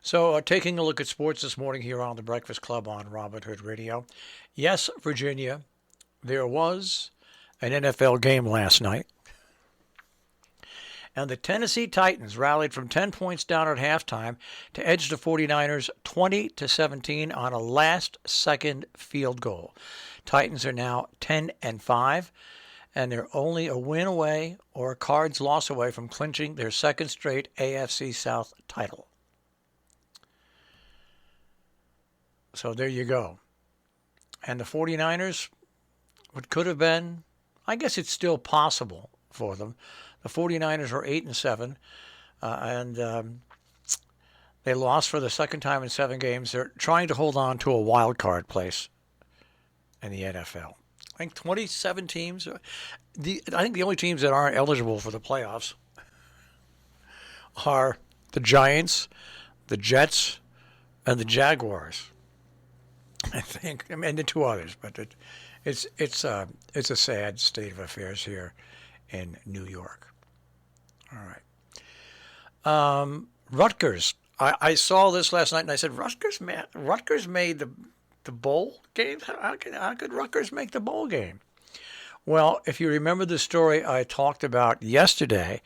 So, taking a look at sports this morning here on the Breakfast Club on Robin Hood Radio. Yes, Virginia, there was an NFL game last night. And the Tennessee Titans rallied from 10 points down at halftime to edge the 49ers 20-17 on a last-second field goal. Titans are now 10-5, and they're only a win away or a Cards loss away from clinching their second straight AFC South title. So there you go. And the 49ers, what could have been, I guess it's still possible for them. The 49ers are 8-7, and they lost for the second time in 7 games. They're trying to hold on to a wild card place in the NFL. I think 27 teams. I think the only teams that aren't eligible for the playoffs are the Giants, the Jets, and the Jaguars. I think, and the 2 others, but it's a sad state of affairs here in New York. All right. Rutgers. I saw this last night, and I said, Rutgers made the bowl game? How could Rutgers make the bowl game? Well, if you remember the story I talked about yesterday,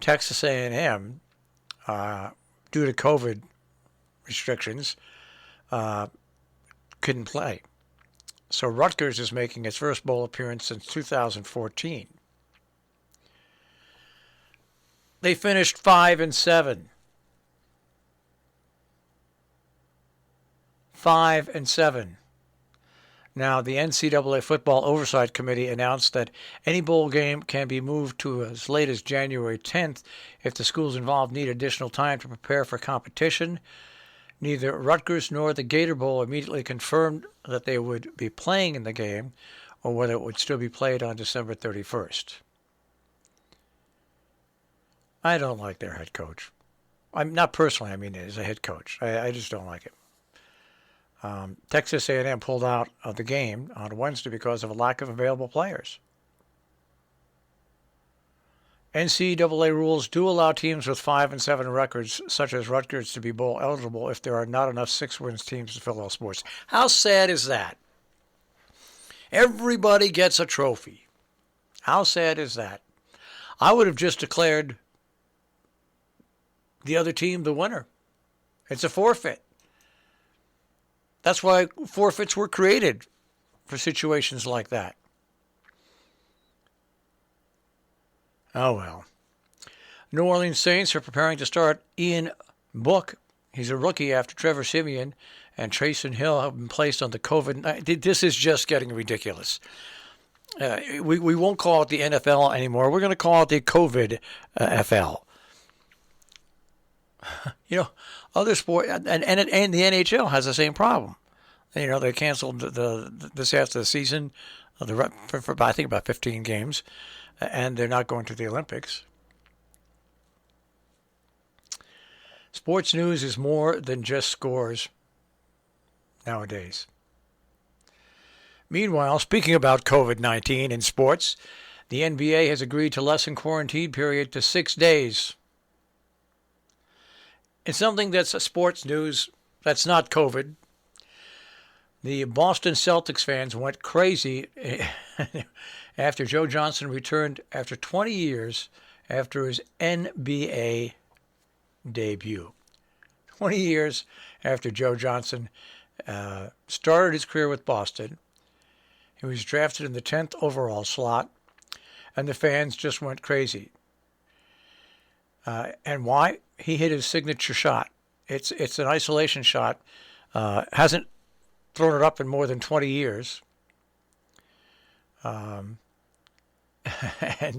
Texas A&amp, due to COVID restrictions, couldn't play. So Rutgers is making its first bowl appearance since 2014. They finished 5-7. 5-7. Now, the NCAA Football Oversight Committee announced that any bowl game can be moved to as late as January 10th if the schools involved need additional time to prepare for competition. Neither Rutgers nor the Gator Bowl immediately confirmed that they would be playing in the game or whether it would still be played on December 31st. I don't like their head coach. I'm not personally, I mean as a head coach. I just don't like it. Texas A&M pulled out of the game on Wednesday because of a lack of available players. NCAA rules do allow teams with 5-7 records, such as Rutgers, to be bowl eligible if there are not enough 6-wins teams to fill all sports. How sad is that? Everybody gets a trophy. How sad is that? I would have just declared the other team the winner. It's a forfeit. That's why forfeits were created, for situations like that. Oh, well. New Orleans Saints are preparing to start Ian Book. He's a rookie after Trevor Siemian and Taysom Hill have been placed on the COVID. This is just getting ridiculous. We won't call it the NFL anymore. We're going to call it the COVID FL. You know, other sport and the NHL has the same problem. You know, they canceled this after the season, for I think about 15 games. And they're not going to the Olympics. Sports news is more than just scores nowadays. Meanwhile, speaking about COVID-19 in sports, the NBA has agreed to lessen quarantine period to 6 days. It's something that's a sports news that's not COVID. The Boston Celtics fans went crazy after Joe Johnson returned after 20 years after his NBA debut. 20 years after Joe Johnson started his career with Boston. He was drafted in the 10th overall slot, and the fans just went crazy. And why? He hit his signature shot. It's an isolation shot. Hasn't thrown it up in more than 20 years. And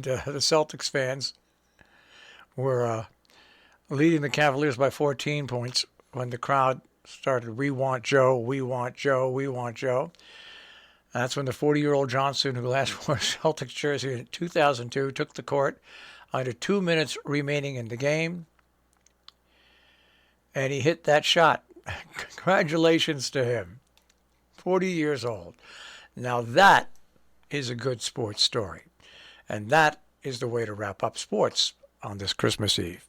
the Celtics fans were leading the Cavaliers by 14 points when the crowd started, "We want Joe, we want Joe, we want Joe." That's when the 40-year-old Johnson, who last wore a Celtics jersey in 2002, took the court under 2 minutes remaining in the game. And he hit that shot. Congratulations to him. 40 years old. Now that is a good sports story. And that is the way to wrap up sports on this Christmas Eve.